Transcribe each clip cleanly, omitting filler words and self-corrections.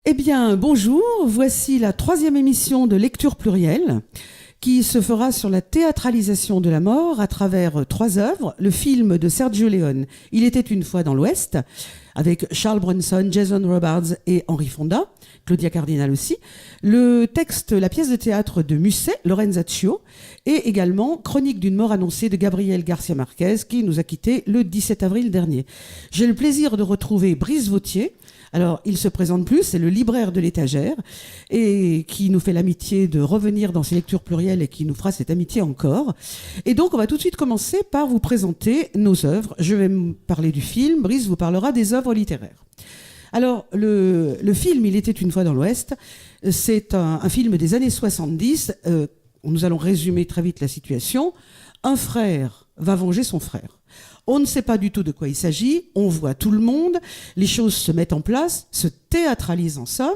Eh bien, bonjour, voici la 3e émission de Lecture plurielle qui se fera sur la théâtralisation de la mort à travers 3 œuvres. Le film de Sergio Leone, Il était une fois dans l'Ouest, avec Charles Bronson, Jason Robards et Henry Fonda, Claudia Cardinal aussi. Le texte, la pièce de théâtre de Musset, Lorenzaccio, et également Chronique d'une mort annoncée de Gabriel Garcia Marquez, qui nous a quittés le 17 avril dernier. J'ai le plaisir de retrouver Brice Vautier. Alors, il se présente plus, c'est le libraire de l'étagère, et qui nous fait l'amitié de revenir dans ses lectures plurielles et qui nous fera cette amitié encore. Et donc, on va tout de suite commencer par vous présenter nos œuvres. Je vais me parler du film, Brice vous parlera des œuvres littéraires. Alors, le film Il était une fois dans l'Ouest, c'est un film des années 70. Nous allons résumer très vite la situation. Un frère va venger son frère. On ne sait pas du tout de quoi il s'agit, on voit tout le monde, les choses se mettent en place, se théâtralisent en somme,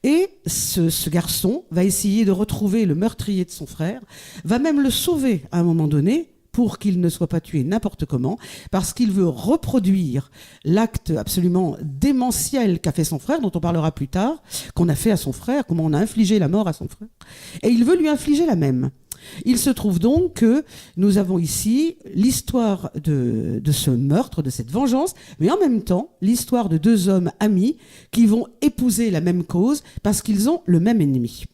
et ce garçon va essayer de retrouver le meurtrier de son frère, va même le sauver à un moment donné, pour qu'il ne soit pas tué n'importe comment, parce qu'il veut reproduire l'acte absolument démentiel qu'a fait son frère, dont on parlera plus tard, qu'on a fait à son frère, comment on a infligé la mort à son frère, et il veut lui infliger la même. Il se trouve donc que nous avons ici l'histoire de ce meurtre, de cette vengeance, mais en même temps l'histoire de 2 hommes amis qui vont épouser la même cause parce qu'ils ont le même ennemi.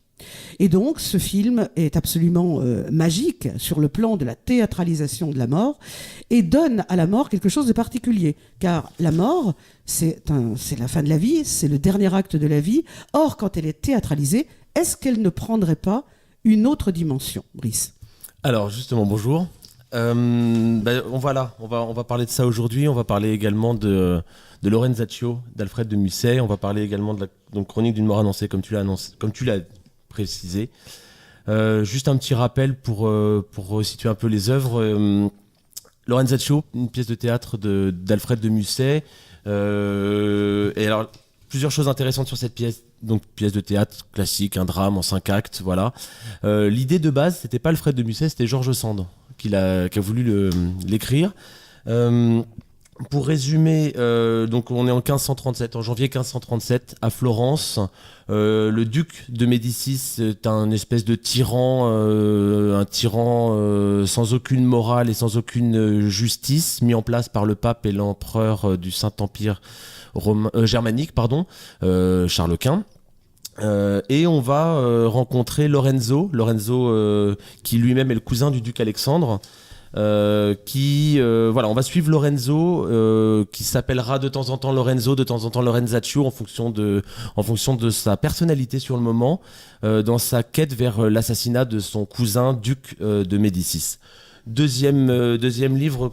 Et donc ce film est absolument magique sur le plan de la théâtralisation de la mort et donne à la mort quelque chose de particulier, car la mort c'est la fin de la vie, c'est le dernier acte de la vie. Or quand elle est théâtralisée, est-ce qu'elle ne prendrait pas une autre dimension, Brice? Alors justement, bonjour. On va parler de ça aujourd'hui. On va parler également de Lorenzaccio, d'Alfred de Musset. On va parler également de la Chronique d'une mort annoncée, comme tu l'as précisé. Juste un petit rappel pour situer un peu les œuvres. Lorenzaccio, une pièce de théâtre d'Alfred de Musset. Et alors, plusieurs choses intéressantes sur cette pièce. Donc pièce de théâtre classique, un drame en 5 actes, voilà. L'idée de base, c'était pas Alfred de Musset, c'était George Sand qui a voulu l'écrire. Pour résumer, donc on est en 1537, en janvier 1537, à Florence. Le duc de Médicis est un espèce de tyran, sans aucune morale et sans aucune justice, mis en place par le pape et l'empereur du Saint-Empire germanique, Charles Quint. Et on va rencontrer Lorenzo qui lui-même est le cousin du duc Alexandre. On va suivre Lorenzo qui s'appellera de temps en temps Lorenzo, de temps en temps Lorenzaccio en fonction de sa personnalité sur le moment, dans sa quête vers l'assassinat de son cousin duc de Médicis. Deuxième livre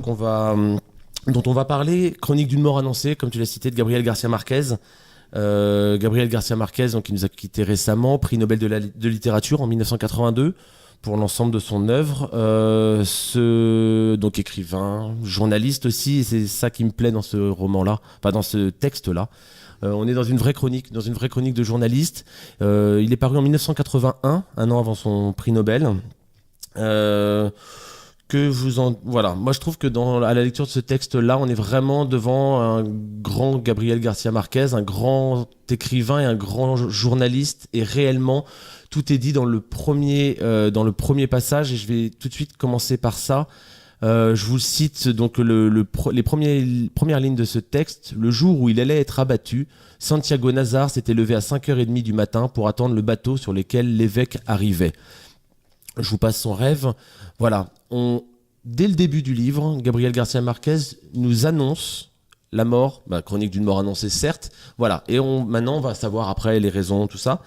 dont on va parler, Chronique d'une mort annoncée, comme tu l'as cité, de Gabriel Garcia Marquez. Gabriel Garcia Marquez, donc, qui nous a quittés récemment, prix Nobel de littérature en 1982 pour l'ensemble de son œuvre. Donc écrivain, journaliste aussi, et c'est ça qui me plaît dans ce roman-là, dans ce texte-là. On est dans une vraie chronique de journaliste. Il est paru en 1981, un an avant son prix Nobel. Moi je trouve que à la lecture de ce texte-là, on est vraiment devant un grand Gabriel Garcia Marquez, un grand écrivain et un grand journaliste, et réellement tout est dit dans le premier passage, et je vais tout de suite commencer par ça. Je vous cite donc les premières lignes de ce texte. Le jour où il allait être abattu, Santiago Nazar s'était levé à 5h30 du matin pour attendre le bateau sur lequel l'évêque arrivait. Je vous passe son rêve. Voilà. Dès le début du livre, Gabriel Garcia Marquez nous annonce la mort, chronique d'une mort annoncée, certes. Voilà. Et maintenant, on va savoir après les raisons, tout ça.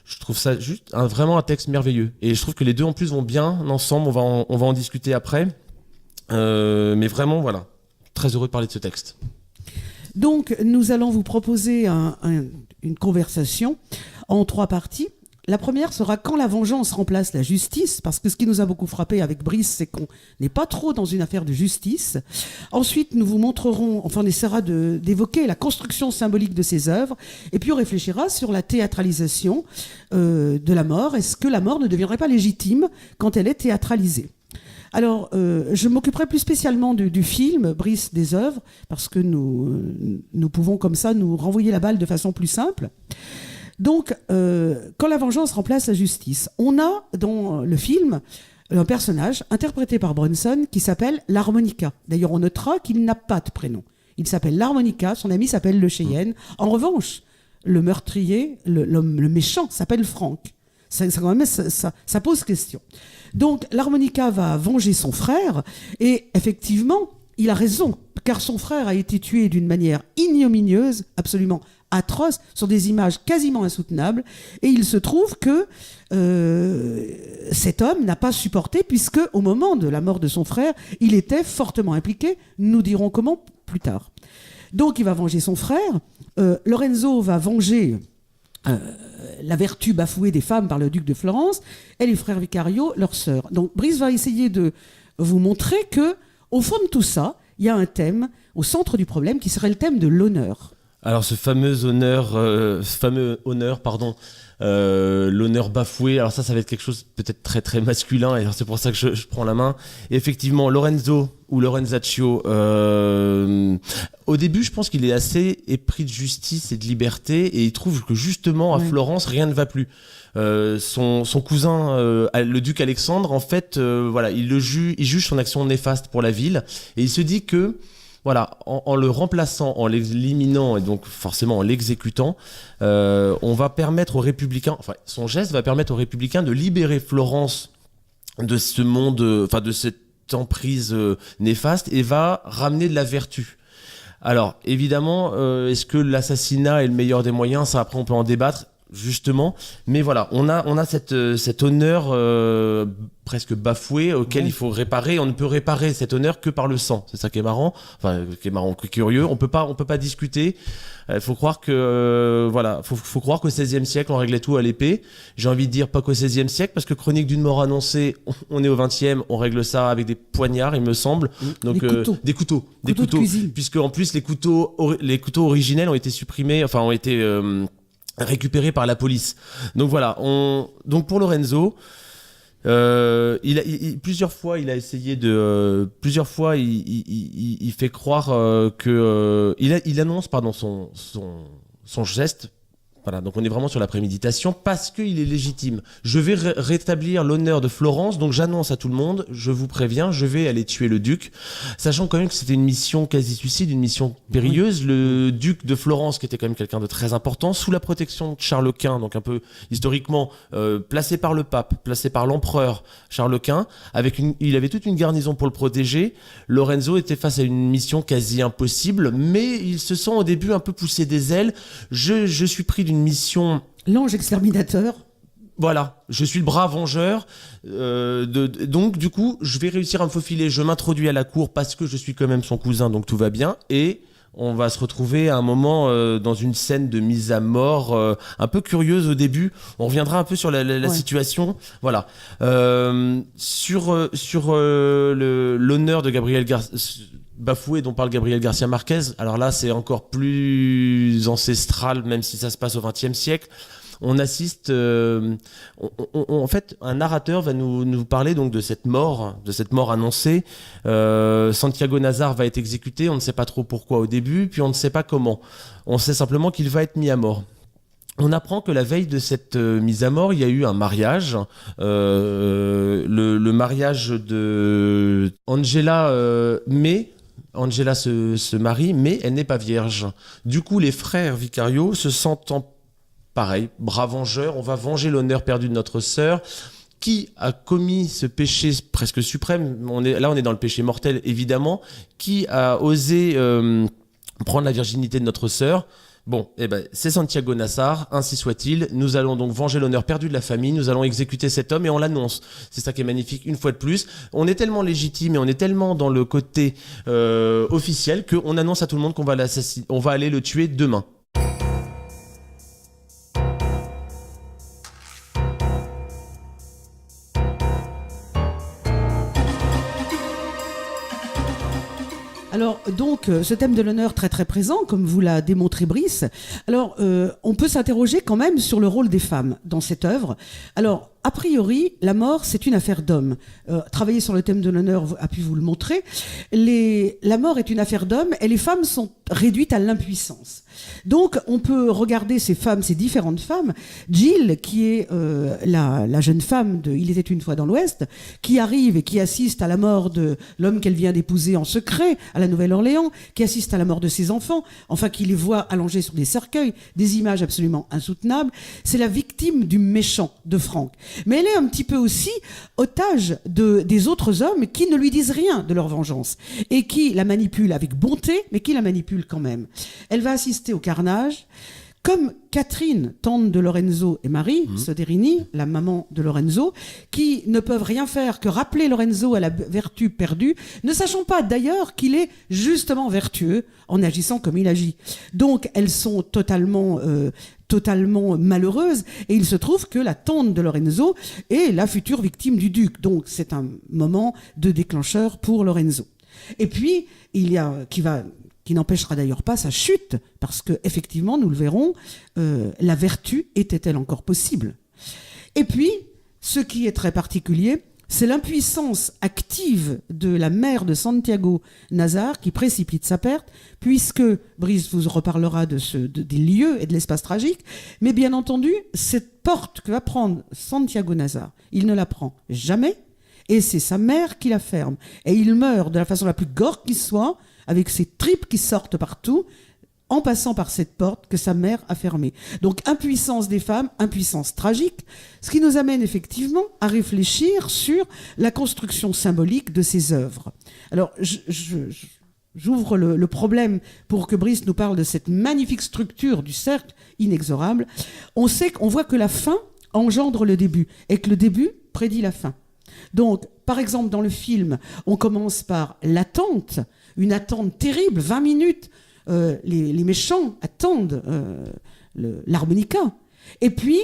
Je trouve ça juste vraiment un texte merveilleux. Et je trouve que les deux, en plus, vont bien ensemble. On va en discuter après. Mais vraiment, voilà. Très heureux de parler de ce texte. Donc, nous allons vous proposer une conversation en 3 parties. La première sera quand la vengeance remplace la justice, parce que ce qui nous a beaucoup frappé avec Brice, c'est qu'on n'est pas trop dans une affaire de justice. Ensuite, nous vous montrerons, on essaiera d'évoquer la construction symbolique de ces œuvres, et puis on réfléchira sur la théâtralisation de la mort. Est-ce que la mort ne deviendrait pas légitime quand elle est théâtralisée ? Alors, je m'occuperai plus spécialement du film, Brice, des œuvres, parce que nous pouvons comme ça nous renvoyer la balle de façon plus simple. Donc, quand la vengeance remplace la justice, on a dans le film un personnage interprété par Brunson qui s'appelle l'harmonica. D'ailleurs, on notera qu'il n'a pas de prénom. Il s'appelle l'harmonica, son ami s'appelle le Cheyenne. En revanche, le meurtrier, le méchant, s'appelle Frank. Quand même, ça pose question. Donc, l'harmonica va venger son frère, et effectivement, il a raison, car son frère a été tué d'une manière ignominieuse, absolument atroce, sur des images quasiment insoutenables, et il se trouve que cet homme n'a pas supporté, puisque au moment de la mort de son frère, il était fortement impliqué. Nous dirons comment plus tard. Donc, il va venger son frère. Lorenzo va venger la vertu bafouée des femmes par le duc de Florence, et les frères Vicario, leur sœur. Donc Brice va essayer de vous montrer que, au fond de tout ça, il y a un thème au centre du problème qui serait le thème de l'honneur. Alors ce fameux honneur, l'honneur bafoué, alors ça va être quelque chose peut-être très très masculin, et c'est pour ça que je prends la main. Et effectivement, Lorenzo ou Lorenzaccio, au début je pense qu'il est assez épris de justice et de liberté, et il trouve que justement à Florence rien ne va plus. Son cousin, le duc Alexandre, en fait, il juge son action néfaste pour la ville, et il se dit que voilà, en le remplaçant, en l'éliminant et donc forcément en l'exécutant, on va permettre aux républicains, enfin son geste va permettre aux républicains de libérer Florence de ce monde, de cette emprise néfaste, et va ramener de la vertu. Alors évidemment, est-ce que l'assassinat est le meilleur des moyens? Ça, après on peut en débattre. Justement, mais voilà, on a cet honneur presque bafoué auquel il faut réparer. On ne peut réparer cet honneur que par le sang. C'est ça qui est marrant, qui est curieux. On peut pas discuter. Faut croire que faut croire qu'au XVIe siècle on réglait tout à l'épée. J'ai envie de dire pas qu'au XVIe siècle, parce que Chronique d'une mort annoncée, on est au XXe, on règle ça avec des poignards, il me semble. Donc des couteaux, puisque en plus les couteaux originels ont été supprimés, ont été récupéré par la police. Donc voilà, donc pour Lorenzo, plusieurs fois il a essayé de, il fait croire que il annonce son geste. Voilà, donc on est vraiment sur la préméditation parce qu'il est légitime. Je vais rétablir l'honneur de Florence, donc j'annonce à tout le monde, je vous préviens, je vais aller tuer le duc, sachant quand même que c'était une mission quasi-suicide, une mission périlleuse. Le duc de Florence, qui était quand même quelqu'un de très important, sous la protection de Charles Quint, donc un peu historiquement placé par le pape, placé par l'empereur Charles Quint, il avait toute une garnison pour le protéger. Lorenzo était face à une mission quasi impossible, mais il se sent au début un peu poussé des ailes. Je suis pris d'une mission... L'ange exterminateur. Voilà, je suis le bras vengeur, donc du coup, je vais réussir à me faufiler, je m'introduis à la cour parce que je suis quand même son cousin, donc tout va bien, et on va se retrouver à un moment dans une scène de mise à mort un peu curieuse au début. On reviendra un peu sur la situation, voilà. Sur l'honneur de Gabriel bafoué dont parle Gabriel Garcia Marquez, alors là c'est encore plus ancestral, même si ça se passe au XXe siècle. On assiste, en fait, un narrateur va nous parler donc de cette mort annoncée. Santiago Nazar va être exécuté, on ne sait pas trop pourquoi au début, puis on ne sait pas comment. On sait simplement qu'il va être mis à mort. On apprend que la veille de cette mise à mort, il y a eu un mariage, le mariage de Angela May. Angela se marie, mais elle n'est pas vierge. Du coup, les frères Vicario se sentent pareil, bras vengeurs, on va venger l'honneur perdu de notre sœur. Qui a commis ce péché presque suprême? On est dans le péché mortel, évidemment. Qui a osé prendre la virginité de notre sœur? Bon, c'est Santiago Nazar, ainsi soit-il. Nous allons donc venger l'honneur perdu de la famille, nous allons exécuter cet homme et on l'annonce. C'est ça qui est magnifique, une fois de plus. On est tellement légitime et on est tellement dans le côté officiel qu'on annonce à tout le monde qu'on va l'assassiner, on va aller le tuer demain. Alors, donc, ce thème de l'honneur très très présent, comme vous l'a démontré Brice. Alors, on peut s'interroger quand même sur le rôle des femmes dans cette œuvre. Alors, a priori, la mort, c'est une affaire d'homme. Travailler sur le thème de l'honneur a pu vous le montrer. La mort est une affaire d'homme et les femmes sont réduites à l'impuissance. Donc, on peut regarder ces différentes femmes. Jill, qui est la jeune femme de Il était une fois dans l'Ouest, qui arrive et qui assiste à la mort de l'homme qu'elle vient d'épouser en secret à la Nouvelle-Orléans, qui assiste à la mort de ses enfants, enfin qui les voit allongés sur des cercueils, des images absolument insoutenables. C'est la victime du méchant de Frank. Mais elle est un petit peu aussi otage des autres hommes qui ne lui disent rien de leur vengeance et qui la manipulent avec bonté, mais qui la manipulent quand même. Elle va assister au carnage, comme Catherine, tante de Lorenzo et Marie Soderini, la maman de Lorenzo, qui ne peuvent rien faire que rappeler Lorenzo à la vertu perdue, ne sachant pas d'ailleurs qu'il est justement vertueux en agissant comme il agit. Donc elles sont totalement malheureuses, et il se trouve que la tante de Lorenzo est la future victime du duc. Donc c'est un moment de déclencheur pour Lorenzo. Et puis, il y a qui n'empêchera d'ailleurs pas sa chute, parce que effectivement, nous le verrons, la vertu était-elle encore possible? Et puis, ce qui est très particulier, c'est l'impuissance active de la mère de Santiago Nazar qui précipite sa perte, puisque Brice vous reparlera des lieux et de l'espace tragique, mais bien entendu, cette porte que va prendre Santiago Nazar, il ne la prend jamais, et c'est sa mère qui la ferme. Et il meurt de la façon la plus gore qui soit, avec ses tripes qui sortent partout, en passant par cette porte que sa mère a fermée. Donc impuissance des femmes, impuissance tragique, ce qui nous amène effectivement à réfléchir sur la construction symbolique de ces œuvres. Alors j'ouvre le problème pour que Brice nous parle de cette magnifique structure du cercle inexorable. On voit que la fin engendre le début et que le début prédit la fin. Donc, par exemple, dans le film, on commence par l'attente, une attente terrible, 20 minutes. Les méchants attendent l'harmonica. Et puis,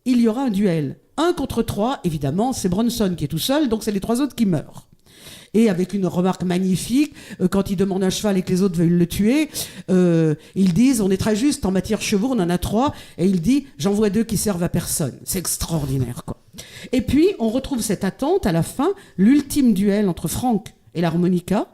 il y aura un duel. 1 contre 3, évidemment, c'est Bronson qui est tout seul, donc c'est les 3 autres qui meurent. Et avec une remarque magnifique, quand il demande un cheval et que les autres veulent le tuer, ils disent, on est très juste, en matière chevaux, on en a 3, et il dit, j'en vois 2 qui servent à personne. C'est extraordinaire, quoi. Et puis, on retrouve cette attente à la fin, l'ultime duel entre Frank et l'harmonica,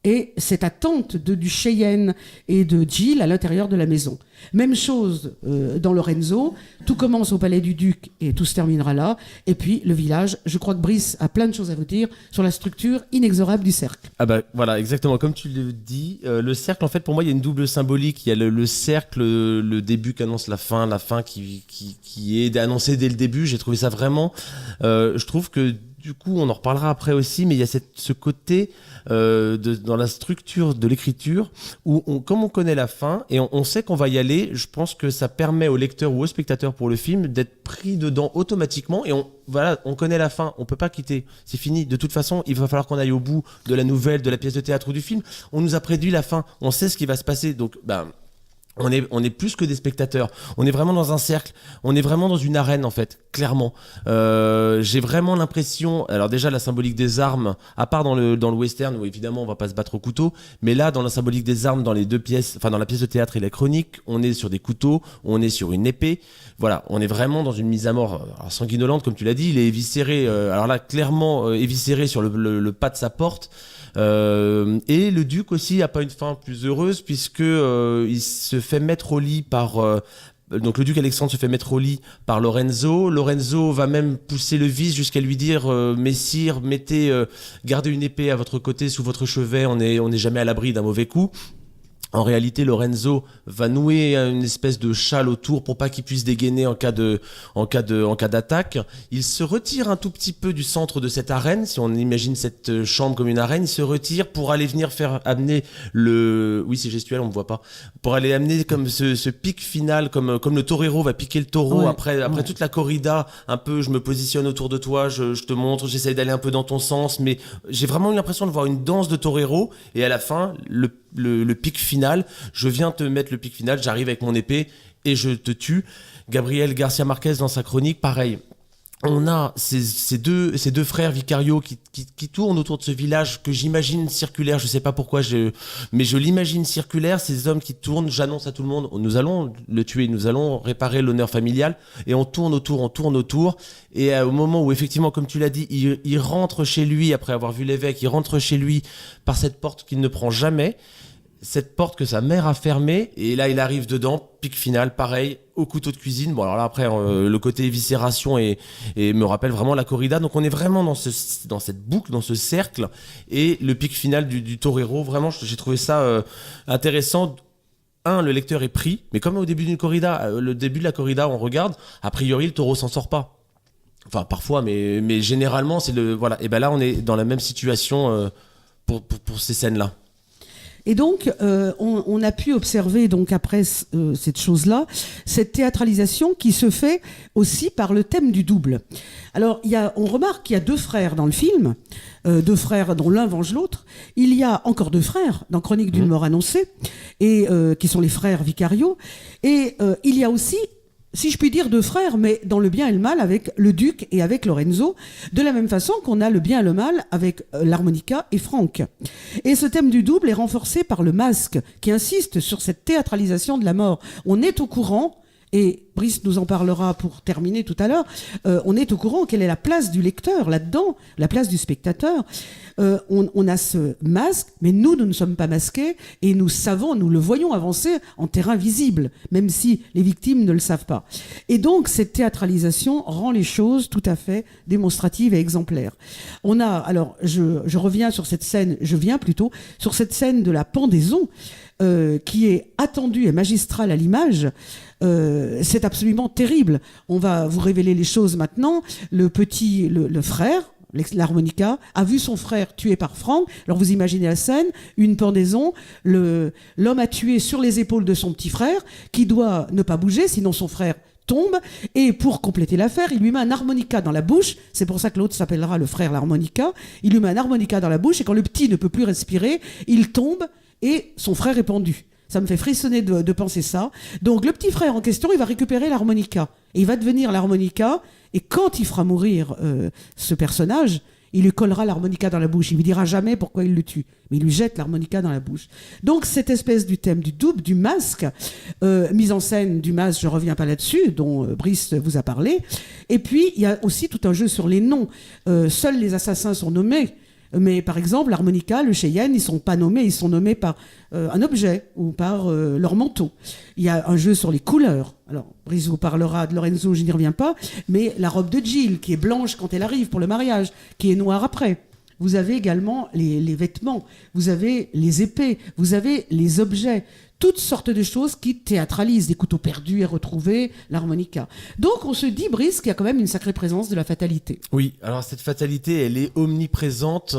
et cette attente du Cheyenne et de Jill à l'intérieur de la maison. Même chose dans Lorenzo, tout commence au palais du duc et tout se terminera là. Et puis le village, je crois que Brice a plein de choses à vous dire sur la structure inexorable du cercle. Ah bah voilà, exactement, comme tu le dis, le cercle en fait pour moi il y a une double symbolique, il y a le cercle, le début qui annonce la fin qui est annoncé dès le début, j'ai trouvé ça vraiment, je trouve que du coup on en reparlera après aussi, mais il y a ce côté dans la structure de l'écriture où comme on connaît la fin et on sait qu'on va y aller, je pense que ça permet au lecteur ou au spectateur pour le film d'être pris dedans automatiquement et on connaît la fin, on peut pas quitter, c'est fini, de toute façon il va falloir qu'on aille au bout de la nouvelle, de la pièce de théâtre ou du film, on nous a prédit la fin, on sait ce qui va se passer, donc on est plus que des spectateurs. On est vraiment dans un cercle. On est vraiment dans une arène, en fait, clairement. J'ai vraiment l'impression... Alors déjà, la symbolique des armes, à part dans le western, où évidemment, on va pas se battre au couteau, mais là, dans la symbolique des armes, dans les deux pièces, enfin, dans la pièce de théâtre et la chronique, on est sur des couteaux, on est sur une épée. Voilà, on est vraiment dans une mise à mort sanguinolente, comme tu l'as dit. Il est éviscéré, alors là, clairement éviscéré sur le pas de sa porte. Et le duc aussi a pas une fin plus heureuse puisque il se fait mettre au lit par donc le duc Alexandre se fait mettre au lit par Lorenzo. Lorenzo va même pousser le vice jusqu'à lui dire messire, gardez une épée à votre côté sous votre chevet, on est jamais à l'abri d'un mauvais coup. En réalité, Lorenzo va nouer une espèce de châle autour pour pas qu'il puisse dégainer en cas d'attaque. Il se retire un tout petit peu du centre de cette arène. Si on imagine cette chambre comme une arène, il se retire pour aller venir faire amener oui, c'est gestuel, on me voit pas. Pour aller amener comme ce pic final, comme le torero va piquer le taureau ouais, après toute la corrida. Un peu, je me positionne autour de toi, je te montre, j'essaie d'aller un peu dans ton sens, mais j'ai vraiment eu l'impression de voir une danse de torero. Et à la fin, le pic final, je viens te mettre le pic final, j'arrive avec mon épée et je te tue. Gabriel Garcia Marquez dans sa chronique, pareil. on a ces deux frères Vicario qui tournent autour de ce village que j'imagine circulaire, je sais pas pourquoi, mais je l'imagine circulaire, ces hommes qui tournent, j'annonce à tout le monde, nous allons le tuer, nous allons réparer l'honneur familial, et on tourne autour, et au moment où effectivement, comme tu l'as dit, il rentre chez lui, après avoir vu l'évêque, il rentre chez lui par cette porte qu'il ne prend jamais, cette porte que sa mère a fermée, et là il arrive dedans, pic final, pareil, au couteau de cuisine. Bon alors là après le côté éviscération et me rappelle vraiment la corrida, donc on est vraiment dans cette boucle, dans ce cercle, et le pic final du torero, vraiment j'ai trouvé ça intéressant. Le lecteur est pris, mais comme au début d'une corrida, le début de la corrida on regarde, a priori le taureau s'en sort pas. Enfin parfois, mais généralement c'est voilà. Et ben là on est dans la même situation pour ces scènes-là. Et donc, on a pu observer, donc après cette chose-là, cette théâtralisation qui se fait aussi par le thème du double. Alors, on remarque qu'il y a deux frères dans le film, deux frères dont l'un venge l'autre. Il y a encore deux frères dans Chronique d'une mort annoncée, et qui sont les frères Vicario. Et il y a aussi, si je puis dire, deux frères, mais dans le bien et le mal, avec le duc et avec Lorenzo, de la même façon qu'on a le bien et le mal avec l'harmonica et Franck. Et ce thème du double est renforcé par le masque, qui insiste sur cette théâtralisation de la mort. On est au courant, et Brice nous en parlera pour terminer tout à l'heure, on est au courant quelle est la place du lecteur là-dedans, la place du spectateur. On a ce masque, mais nous ne sommes pas masqués, et nous le voyons avancer en terrain visible, même si les victimes ne le savent pas. Et donc, cette théâtralisation rend les choses tout à fait démonstratives et exemplaires. Alors, je viens sur cette scène de la pendaison, qui est attendue et magistrale à l'image. C'est absolument terrible. On va vous révéler les choses maintenant. Le frère, l'harmonica, a vu son frère tué par Franck. Alors vous imaginez la scène, une pendaison, l'homme a tué sur les épaules de son petit frère, qui doit ne pas bouger, sinon son frère tombe, et pour compléter l'affaire, il lui met un harmonica dans la bouche. C'est pour ça que l'autre s'appellera le frère l'harmonica. Il lui met un harmonica dans la bouche, et quand le petit ne peut plus respirer, il tombe, et son frère est pendu. Ça me fait frissonner de penser ça. Donc le petit frère en question, il va récupérer l'harmonica. Et il va devenir l'harmonica. Et quand il fera mourir ce personnage, il lui collera l'harmonica dans la bouche. Il lui dira jamais pourquoi il le tue. Mais il lui jette l'harmonica dans la bouche. Donc cette espèce du thème du double, du masque, mise en scène du masque, je reviens pas là-dessus, dont Brice vous a parlé. Et puis il y a aussi tout un jeu sur les noms. Seuls les assassins sont nommés. Mais par exemple, l'harmonica, le Cheyenne, ils sont pas nommés, ils sont nommés par un objet ou par leur manteau. Il y a un jeu sur les couleurs. Alors, Brice vous parlera de Lorenzo, je n'y reviens pas, mais la robe de Jill, qui est blanche quand elle arrive pour le mariage, qui est noire après. Vous avez également les vêtements, vous avez les épées, vous avez les objets, toutes sortes de choses qui théâtralisent, des couteaux perdus et retrouvés, l'harmonica. Donc on se dit, Brice, qu'il y a quand même une sacrée présence de la fatalité. Oui, alors cette fatalité, elle est omniprésente.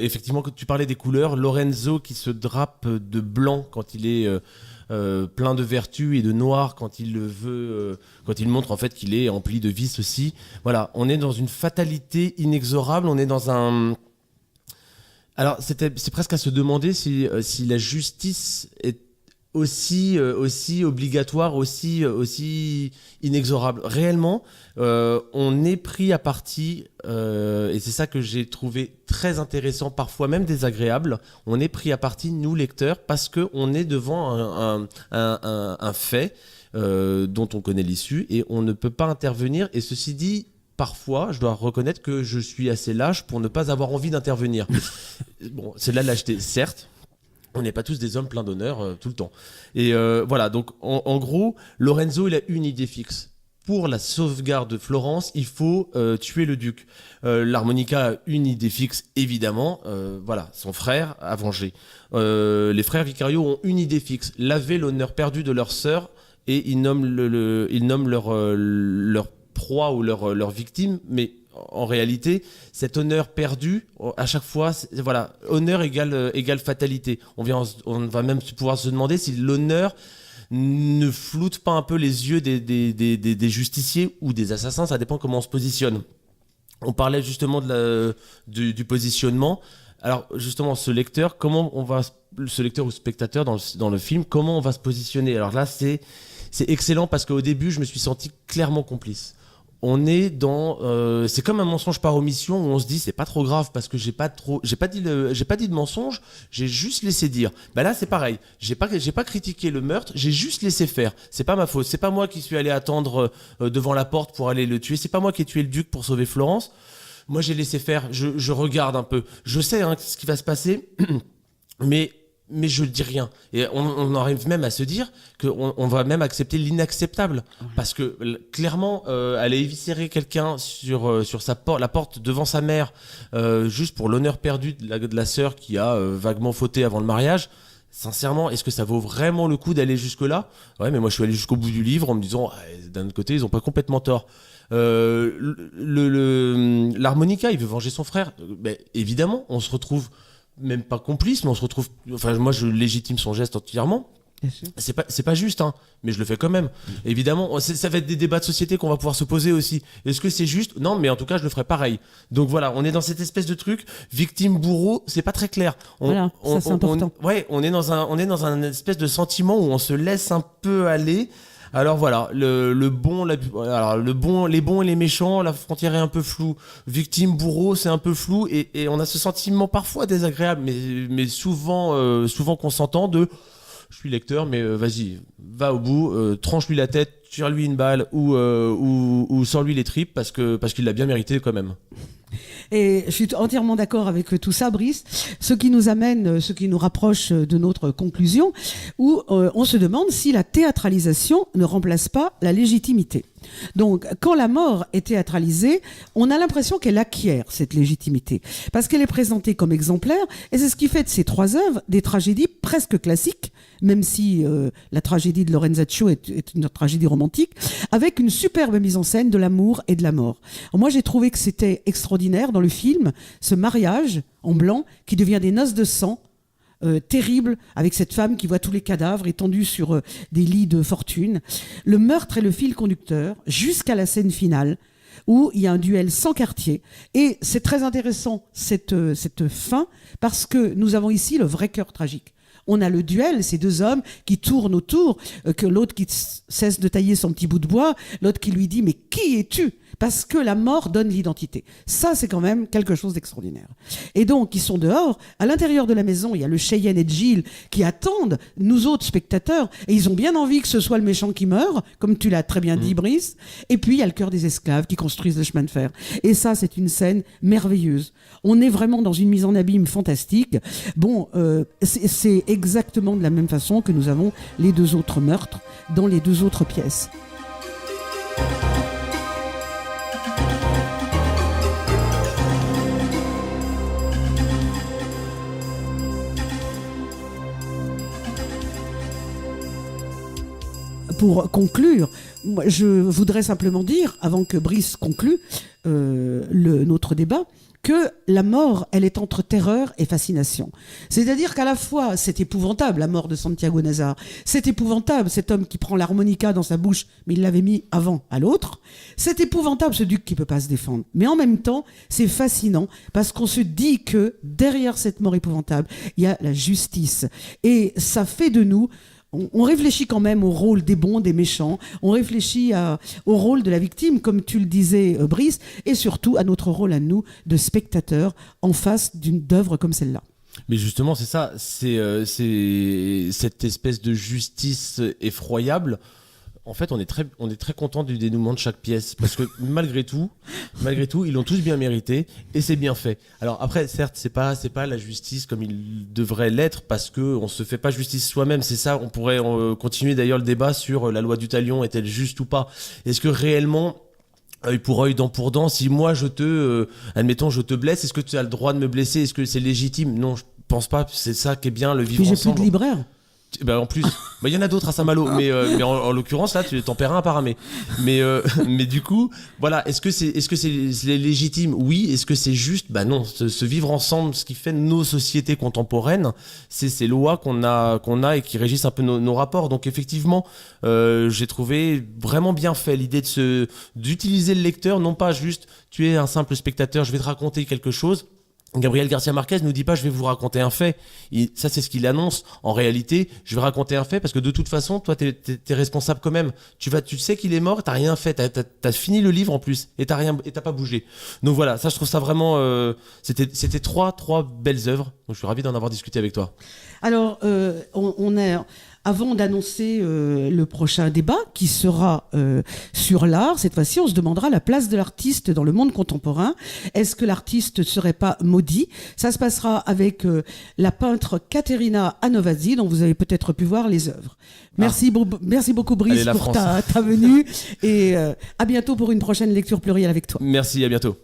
Effectivement, quand tu parlais des couleurs, Lorenzo qui se drape de blanc quand il est plein de vertus et de noir quand il le veut, quand il montre en fait qu'il est empli de vices aussi. Voilà, on est dans une fatalité inexorable, on est dans un... Alors c'est presque à se demander si la justice est aussi obligatoire, aussi inexorable. Réellement, on est pris à partie, et c'est ça que j'ai trouvé très intéressant, parfois même désagréable. On est pris à partie, nous lecteurs, parce qu'on est devant un fait dont on connaît l'issue et on ne peut pas intervenir. Et ceci dit, parfois, je dois reconnaître que je suis assez lâche pour ne pas avoir envie d'intervenir. Bon, c'est de la lâcheté, certes. On n'est pas tous des hommes pleins d'honneur tout le temps. Et voilà, donc en gros, Lorenzo, il a une idée fixe. Pour la sauvegarde de Florence, il faut tuer le duc. L'harmonica a une idée fixe, évidemment. Voilà, son frère a vengé. Les frères Vicario ont une idée fixe. Laver l'honneur perdu de leur sœur, et ils nomment leur proie ou leur victime, mais en réalité, cet honneur perdu, à chaque fois, voilà, honneur égale fatalité. On va même pouvoir se demander si l'honneur ne floute pas un peu les yeux des justiciers ou des assassins, ça dépend comment on se positionne. On parlait justement du positionnement. Alors justement, ce lecteur ou spectateur dans le film, comment on va se positionner? Alors là, c'est excellent parce qu'au début, je me suis senti clairement complice. on est dans c'est comme un mensonge par omission où on se dit c'est pas trop grave parce que j'ai pas dit de mensonge, j'ai juste laissé dire. Bah là c'est pareil, j'ai pas critiqué le meurtre, j'ai juste laissé faire. C'est pas ma faute, c'est pas moi qui suis allé attendre devant la porte pour aller le tuer, c'est pas moi qui ai tué le duc pour sauver Florence. Moi j'ai laissé faire, je regarde un peu, je sais ce qui va se passer mais je dis rien. Et on arrive même à se dire qu'on va même accepter l'inacceptable. Parce que clairement, aller éviscérer quelqu'un sur la porte devant sa mère, juste pour l'honneur perdu de la sœur qui a vaguement fauté avant le mariage, sincèrement, est-ce que ça vaut vraiment le coup d'aller jusque-là ? Ouais, mais moi je suis allé jusqu'au bout du livre en me disant, d'un autre côté, ils ont pas complètement tort. L'harmonica, il veut venger son frère. Évidemment, on se retrouve même pas complice, mais on se retrouve. Enfin, moi, je légitime son geste entièrement. C'est pas juste, mais je le fais quand même. Évidemment, ça va être des débats de société qu'on va pouvoir se poser aussi. Est-ce que c'est juste ? Non, mais en tout cas, je le ferai pareil. Donc voilà, on est dans cette espèce de truc victime-bourreau, c'est pas très clair. Ça c'est important. On est dans un espèce de sentiment où on se laisse un peu aller. Alors voilà, les bons et les méchants, la frontière est un peu floue. Victime, bourreau, c'est un peu flou et on a ce sentiment parfois désagréable, mais souvent consentant de je suis lecteur, mais vas-y, va au bout, tranche-lui la tête, tire-lui une balle ou sors-lui les tripes parce qu'il l'a bien mérité quand même. Et je suis entièrement d'accord avec tout ça, Brice. Ce qui nous rapproche de notre conclusion, où on se demande si la théâtralisation ne remplace pas la légitimité. Donc, quand la mort est théâtralisée, on a l'impression qu'elle acquiert cette légitimité, parce qu'elle est présentée comme exemplaire, et c'est ce qui fait de ces 3 œuvres des tragédies presque classiques, même si la tragédie de Lorenzaccio est une tragédie romantique, avec une superbe mise en scène de l'amour et de la mort. Alors moi, j'ai trouvé que c'était extraordinaire dans le film, ce mariage en blanc qui devient des noces de sang, terrible, avec cette femme qui voit tous les cadavres étendus sur des lits de fortune. Le meurtre est le fil conducteur jusqu'à la scène finale où il y a un duel sans quartier. Et c'est très intéressant cette fin parce que nous avons ici le vrai cœur tragique. On a le duel, ces 2 hommes qui tournent autour, que l'autre qui cesse de tailler son petit bout de bois, l'autre qui lui dit « Mais qui es-tu » Parce que la mort donne l'identité. Ça, c'est quand même quelque chose d'extraordinaire. Et donc, ils sont dehors. À l'intérieur de la maison, il y a le Cheyenne et Gilles qui attendent nous autres spectateurs. Et ils ont bien envie que ce soit le méchant qui meurt, comme tu l'as très bien dit, Brice. Et puis, il y a le cœur des esclaves qui construisent le chemin de fer. Et ça, c'est une scène merveilleuse. On est vraiment dans une mise en abîme fantastique. Bon, c'est exactement de la même façon que nous avons les 2 autres meurtres dans les 2 autres pièces. Pour conclure, moi, je voudrais simplement dire, avant que Brice conclue notre débat, que la mort, elle est entre terreur et fascination. C'est-à-dire qu'à la fois, c'est épouvantable, la mort de Santiago Nazar. C'est épouvantable, cet homme qui prend l'harmonica dans sa bouche, mais il l'avait mis avant à l'autre. C'est épouvantable, ce duc qui peut pas se défendre. Mais en même temps, c'est fascinant, parce qu'on se dit que derrière cette mort épouvantable, il y a la justice. Et ça fait de nous... On réfléchit quand même au rôle des bons, des méchants. On réfléchit au rôle de la victime, comme tu le disais, Brice, et surtout à notre rôle à nous de spectateurs en face d'œuvre comme celle-là. Mais justement, c'est ça, c'est cette espèce de justice effroyable. En fait, on est très content du dénouement de chaque pièce parce que malgré tout, ils l'ont tous bien mérité et c'est bien fait. Alors après, certes, c'est pas la justice comme il devrait l'être parce que on se fait pas justice soi-même. C'est ça. On pourrait continuer d'ailleurs le débat sur la loi du talion est-elle juste ou pas. Est-ce que réellement œil pour œil, dent pour dent, si moi admettons, je te blesse, est-ce que tu as le droit de me blesser? Est-ce que c'est légitime? Non, je pense pas. C'est ça qui est bien, le vivre ensemble. J'ai plus de libraire. En plus, il y en a d'autres à Saint-Malo, mais en l'occurrence là, tu t'en perds un par un. Mais du coup, voilà, est-ce que c'est légitime? Oui. Est-ce que c'est juste? Non. Se vivre ensemble, ce qui fait nos sociétés contemporaines, c'est ces lois qu'on a et qui régissent un peu nos rapports. Donc effectivement, j'ai trouvé vraiment bien fait l'idée d'utiliser le lecteur, non pas juste tu es un simple spectateur, je vais te raconter quelque chose. Gabriel Garcia Marquez nous dit pas je vais vous raconter un fait. Ça c'est ce qu'il annonce. En réalité, je vais raconter un fait parce que de toute façon, toi t'es responsable quand même. Tu sais qu'il est mort, t'as rien fait, t'as fini le livre en plus et t'as pas bougé. Donc voilà, ça je trouve ça vraiment. C'était trois belles œuvres. Donc je suis ravi d'en avoir discuté avec toi. Alors, avant d'annoncer le prochain débat, qui sera sur l'art, cette fois-ci, on se demandera la place de l'artiste dans le monde contemporain. Est-ce que l'artiste ne serait pas maudit? Ça se passera avec la peintre Caterina Anovazzi, dont vous avez peut-être pu voir les œuvres. Merci beaucoup, Brice, Allez, pour ta venue. Et à bientôt pour une prochaine lecture plurielle avec toi. Merci, à bientôt.